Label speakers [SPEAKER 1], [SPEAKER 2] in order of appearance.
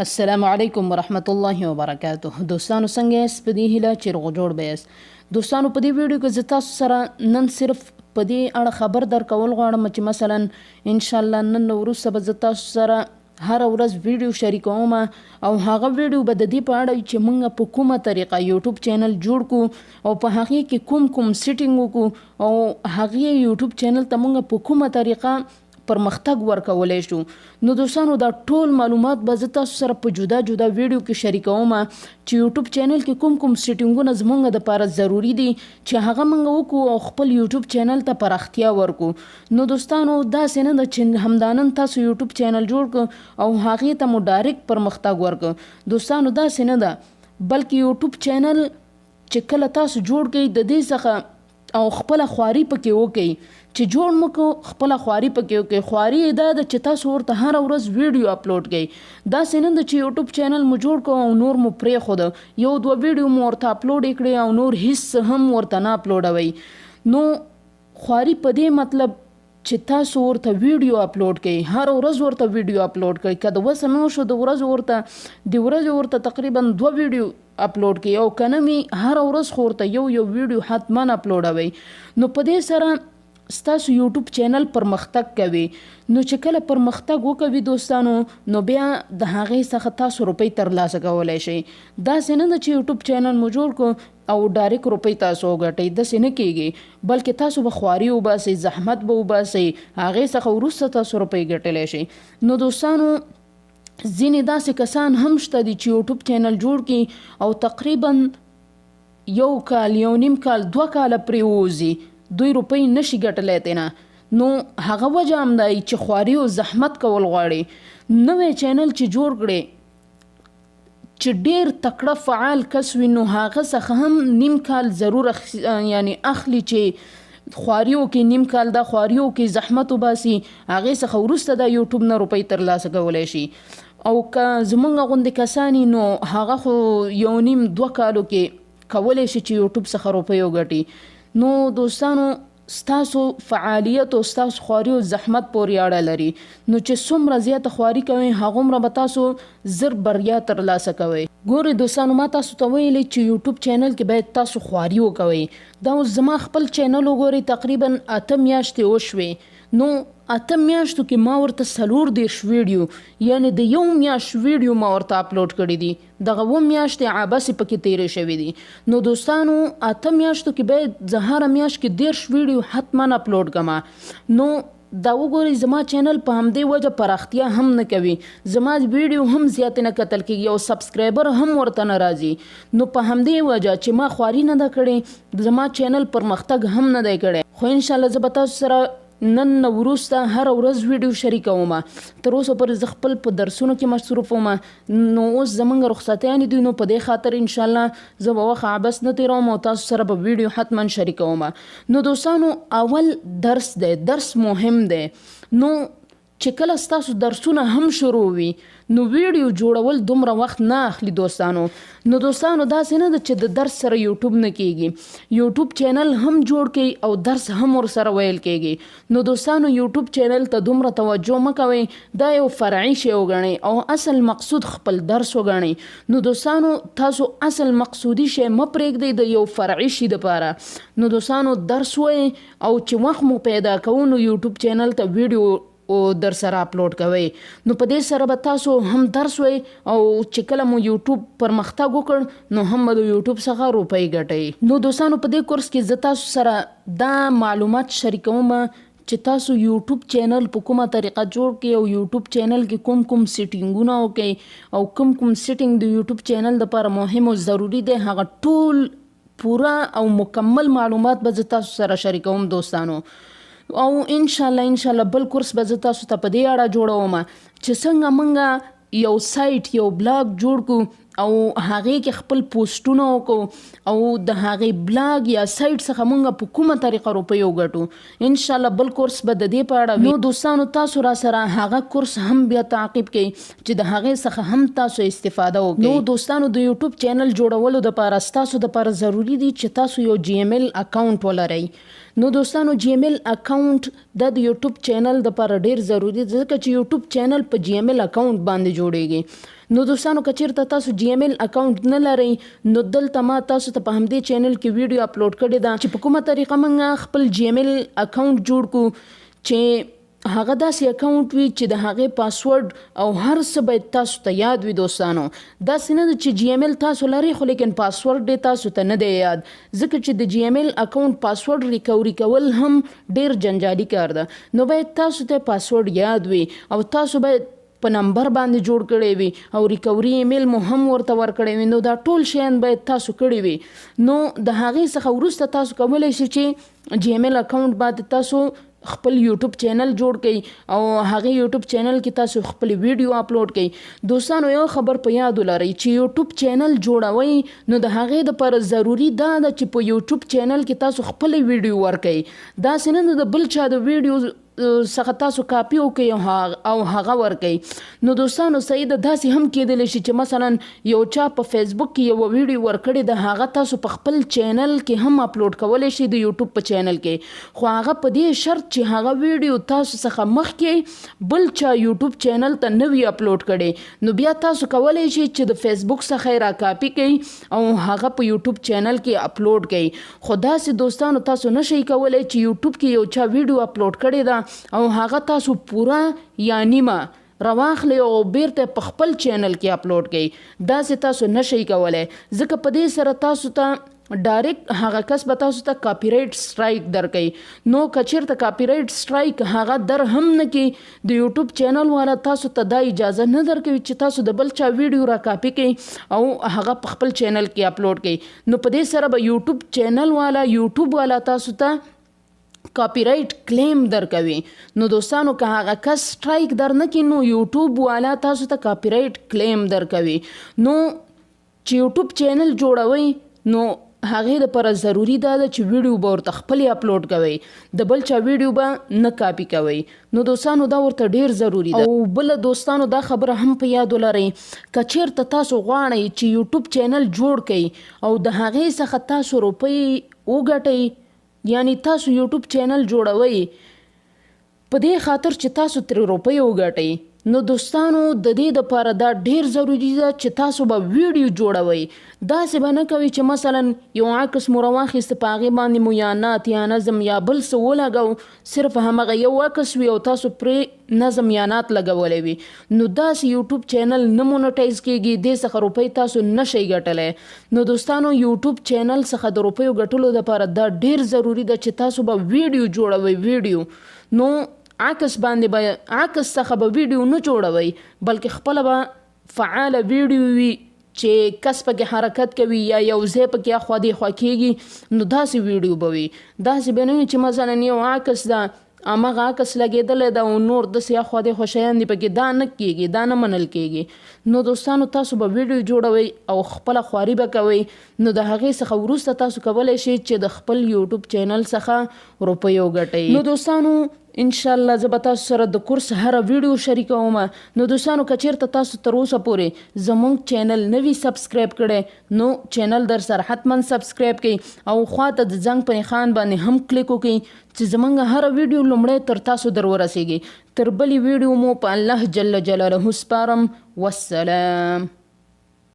[SPEAKER 1] السلام علیکم ورحمت الله وبرکاته. دوستانو څنګه یاست؟ په دې هیله چې روغ جوړ به یاست. دوستانو په دې ویډیو کې زه تاسو سره نن صرف په دې اړه خبر درکول غواړم چې مثلا ان شاء الله نن وروسته به زه تاسو سره هر ورځ ویډیو شریکوم او هغه ویډیو به د دې په اړه چې موږ په کومه طریقه یوټیوب چینل جوړ کو او په هغه کې کوم سیټینګ وکړو او هغه یوټیوب چینل ته موږ په کومه طریقه پرمختګ ورکولای شو. نو دوستانو دا ټول معلومات به زه تاسو سره په جدا جدا ویډیو کې شریکوم چې یوټیوب چینل کې کوم سیټینګونه زموږ دپاره ضروري دي چې هغه موږ وکړو او خپل یوټیوب چینل ته پراختیا ورکو. نو دوستانو داسې نه ده چې همدانن تاسو یوټیوب چینل جوړ کړو او هغې ته مو ډایرکټ پرمختګ ورکړو. دوستانو داسې نه ده، بلکې یوټیوب چینل چې کله تاسو جوړ کړئ د دې څخه او خپل خواري پکې وکړئ چې جوړ مکو خپل خواري پکې وکړئ. خواري دا ده چې تاسو ورته هر ورځ ویډیو اپلوډ کړئ. داسې نه ده چې یوټیوب چینل مو جوړ کړو او نور مو پرېښود، یو دوه ویډیو مو ورته اپلوډ کړئ او نور هیڅ هم ورته نه اپلوډوئ. نو خواري په دې مطلب چې تاسو ورته ویډیو اپلوډ کړئ، هر ورځ ورته ویډیو اپلوډ کړئ. که د وسه نه شو د ورځې ورته تقریبا 2 ویډیو اپلوډ کړئ او که نه وي هر ورځ خو ورته یو ویډیو حتما اپلوډوئ. نو په دې سره ستاسو یوټیوب چینل پرمختګ کوي. نو چې کله پرمختګ وکوي دوستانو نو بیا د هغې څخه تاسو روپۍ ترلاسه کولی شئ. داسې نه ده چې یوټیوب چینل مو جوړ کړو او ډایرکټ روپۍ تاسو وګټئ، داسې نه کیږي، بلکې تاسو به خواري وباسئ، زحمت به وباسئ، هغې څخه وروسته تاسو روپۍ ګټلی شئ. نو دوستانو ځینې داسې کسان هم شته دي چې یوټیوب چینل جوړ کړي او تقریبا 1 کال 1.5 کال 2 کاله پرې ووځي، دوی روپۍ نشي ګټلی تینا. نو هغه وجه هم دی چې خواري او زحمت کول غواړي. نوی چینل چې جوړ کړي چې ډیر تکړه فعال کس وي نو هغه څخه هم 1.5 کال ضرور یعنی اخلي چې خواري وکړي، 1.5 کال دا خواري وکړي، زحمت وباسي، هغې څخه وروسته دا یوټیوب نه روپۍ ترلاسه کولی شي. او که زمونږ غوندې کسان نو هغه خو 1.5-2 کالو کې کولی شي چې یوټیوب څخه روپۍ وګټي. نو دوستانو ستاسو فعالیت او ستاسو خواري او زحمت پورې اړه لري. نو چې څومره زیاته خواري کوئ هغومره به تاسو زر بریا ترلاسه کوئ. ګورئ دوستانو ما تاسو ته ویلي چې یوټیوب چینل کې باید تاسو خواري وکوئ. دا اوس زما خپل چینل وګورئ تقریبا 8 میاشتې وشوې. نو 8 میاشتو کې ما ورته 40 ویډیو یعنی د 1 میاشت ویډیو ما ورته اپلوډ کړي دي، دغه 2 میاشتې عباسې پکې تیرې شوي دي. نو دوستانو 8 میاشتو کې باید زه هره میاشت کې 10 ویډیو حتما اپلوډ کړم. نو دا وګورئ زما چینل په همدې وجه پراختیا هم نه کوي، زما ویډیو هم زیات نه کتل کېږي او سبسکرایبر هم ورته نه راځي. نو په همدې وجه چې ما خواري نه ده کړې زما چینل پرمختګ هم نه دی کړی. خو انشاءالله زه به تاسو سره نن وروسته هر ورځ ویډیو شریکوم. تر اوسه پورې زه خپل په درسونو کې مصروف وم، نو اوس زموږ رخصتیانې دي، نو په دې خاطر انشاءالله زه به وخت عبث نه تېروم او تاسو سره به ویډیو حتما شریکوم. نو دوستانو اول درس دی، درس مهم دی. نو چې کله ستاسو درسونه هم شروع وي نو ویډیو جوړول دومره وخت نه اخلي دوستانو. نو دوستانو داسې نه ده چې د درس سره یوټیوب نه کیږي، یوټیوب چینل هم جوړ کړئ او درس هم ورسره ویل کیږي. نو دوستانو یوټیوب چینل ته دومره توجه مه کوئ، دا یو فرعي شی وګڼئ او اصل مقصود خپل درس وګڼئ. نو دوستانو تاسو اصل مقصودي شی مه پرېږدئ د یو فرعي شي دپاره. نو دوستانو درس وایئ او چې وخت مو پیدا کوو نو یوټیوب چینل ته ویډیو او در سره اپلوډ کوئ. نو په دې سره به تاسو هم درس وای او چې کله مو یوټیوب پرمختګ وکړ نو هم به د یوټیوب څخه روپۍ ګټئ. نو دوستانو په دې کورس کې زه تاسو سره دا معلومات شریکوم چې تاسو یوټیوب چینل په کومه طریقه جوړ کړئ او یوټیوب چینل کې کوم سیټینګونه وکړئ او کوم سیټینګ د یوټیوب چینل لپاره مهم او ضروری دی، هغه ټول پوره او مکمل معلومات به زه تاسو سره شریکوم دوستانو. او انشاءالله بل کورس به زه تاسو ته په دې اړه جوړوم چې څنګه موږ یو سایت یو بلاګ جوړ کړو او هغې کې خپل پوسټونه وکړو او د هغې بلاګ یا سایت څخه موږ په کومه طریقه روپۍ وګټو. انشاءالله بل کورس به د دې په اړه وي. نو دوستانو تاسو را سره هغه کورس هم بیا تعقیب کړئ چې د هغې څخه هم تاسو استفاده وکړئ. نو دوستانو د یوټیوب چینل جوړولو دپاره ستاسو دپاره ضروري دي چې تاسو یو GML اکاونټ ولرئ. نو دوستانو جیمیل اکاونټ د یوټیوب چینل د لپاره ډیر ضروری دی ځکه چې یوټیوب چینل په جیمیل اکاونټ باندې جوړیږي. نو دوستانو که چیرته تاسو جیمیل اکاونټ نه لرئ نو دلته ما تاسو ته په همدې چینل کې ویډیو اپلوډ کړې ده چې په کومه طریقه موږ خپل جیمیل اکاونټ جوړ کړو چې هغه داسې اکاونټ وي چې د هغې پاسورډ او هر څه باید تاسو ته یاد وي. دوستانو داسې نه ده چې جیمیل تاسو لرئ خو لیکن پاسورډ یې تاسو ته نه دی یاد ځکه چې د جیمیل اکاونټ پاسورډ ریکوري کول هم ډیر جنجالي کار ده. نو باید تاسو ته پاسورډ یاد وي او تاسو باید په نمبر باندې جوړ کړی وي او ریکوري ایمیل مو هم ورته ورکړی وي. نو دا ټول شیان باید تاسو کړی وي. نو د هغې څخه وروسته تاسو کولی شئ چې جیمیل اکاونټ باندې تاسو خپل یوټیوب چینل جوړ کړئ او هغه یوټیوب چینل کې تاسو خپل ویډیو اپلوډ کړئ. دوستانو یو خبر په یاد ولرئ چې یوټیوب چینل جوړوئ نو د هغې دپاره ضروري دا ده چې په یوټیوب چینل کې تاسو خپل ویډیو ورکړئ. داسې نه ده د بل چا د ویډیو څخه تاسو کاپي وکړئ او هغه ورکړئ. نو دوستانو صحیح ده داسې هم کېدلی شي چې مثلا یو چا په فیسبوک کې یو ویډیو ورکړې ده هغه تاسو په خپل چینل کې هم اپلوډ کولی شئ د یوټیوب په چینل کې خو هغه په دې شرط چې هغه ویډیو تاسو څخه مخکې بل چا یوټیوب چینل ته نه وي اپلوډ کړی نو بیا تاسو کولی شئ چې د فیسبوک څخه یې را کاپي کړئ او هغه په یوټیوب چینل کې اپلوډ کړئ. خو داسې دوستانو تاسو نشئ کولی چې یوټیوب کې یو چا ویډیو اپلوډ کړې ده او هغه تاسو پورا یا نیمه رواخلی او بیرته په خپل چینل کې اپلوډ کړئ. داسې تاسو نشئ کولی ځکه په دې سره تاسو ته ډایرکټ هغه کس به تاسو ته کاپی رایټ سټرایک درکړي. نو که چیرته کاپی رایټ سټرایک هغه در هم نه کړي د یوټیوب چینل والا تاسو ته دا اجازه نه درکوي چې تاسو د بل چا ویډیو را کاپی کړئ او هغه په خپل چینل کې اپلوډ کړئ. نو په دې سره به یوټیوب چینل والا یوټیوب والا تاسو ته کاپی رایټ کلیم درکوي. نو دوستانو که هغه کس سټرایک در نه کړي نو یوټیوب والا تاسو ته کاپی رایټ کلیم درکوي. نو چې یوټیوب چینل جوړوئ نو هغې دپاره ضروري دا ده چې ویډیو به ورته خپلې اپلوډ کوئ د بل چا ویډیو به نه کاپي کوئ. نو دوستانو دا ورته ډیر ضروري ده. او بله دوستانو دا خبره هم په یاد ولرئ که چیرته تاسو غواړئ چې یوټیوب چینل جوړ کړئ او د هغې څخه تاسو روپۍ وګټئ یعنی تاسو یوټیوب چینل جوړوئ په دې خاطر چې تاسو ترې روپۍ وګټئ نو دوستانو د دې دپاره دا ډیر ضروري ده چې تاسو به ویډیو جوړوئ. داسې به نه کوئ چې مثلا یو عکس مو راواخیست په هغې باندې مو یا نعت یا نظم یا بل څه ولګو صرف همغه یو عکس وي او تاسو پرې نظم یا نعت لګولی وي نو داسې یوټیوب چینل نه مونټایز کیږي دې څخه روپۍ تاسو نشئ ګټلی. نو دوستانو یوټیوب چینل څخه د روپیو ګټلو دپاره دا ډیر ضروري ده چې تاسو به ویډیو جوړوئ. ویډیو نو عکس باندې به عکس څخه به ویډیو نه جوړوئ بلکې خپله به فعاله ویډیو وي چې کس پکې حرکت کوي یا یو ځای پکې اخوا دیخوا کیږي نو داسې ویډیو به وي. داسې به نه وي چې مثلا یو عکس ده همغه عکس لګېدلی ده او نور داسې اخوا دیخوا شیان دي پکې دا نه کیږي دا نه منل کیږي. نو دوستانو تاسو به ویډیو جوړوئ او خپله خواري به کوئ نو د هغې څخه وروسته تاسو کولی شئ چې د خپل یوټیوب چینل څخه روپۍ وګټئ. نو دوستانو انشاءالله زه به تاسو سره د کورس هره ویډیو شریکوم. نو دوستانو که چیرته تاسو تر اوسه پورې زموږ چینل نه وي سبسکرایب کړی نو چینل در سره حتما سبسکرایب کړئ او خواته د زنګ په نښان باندې هم کلیک وکړئ چې زموږ هره ویډیو لومړی تر تاسو در ورسیږي. تر بلې ویډیو مو په الله جل جلاله سپارم. والسلام.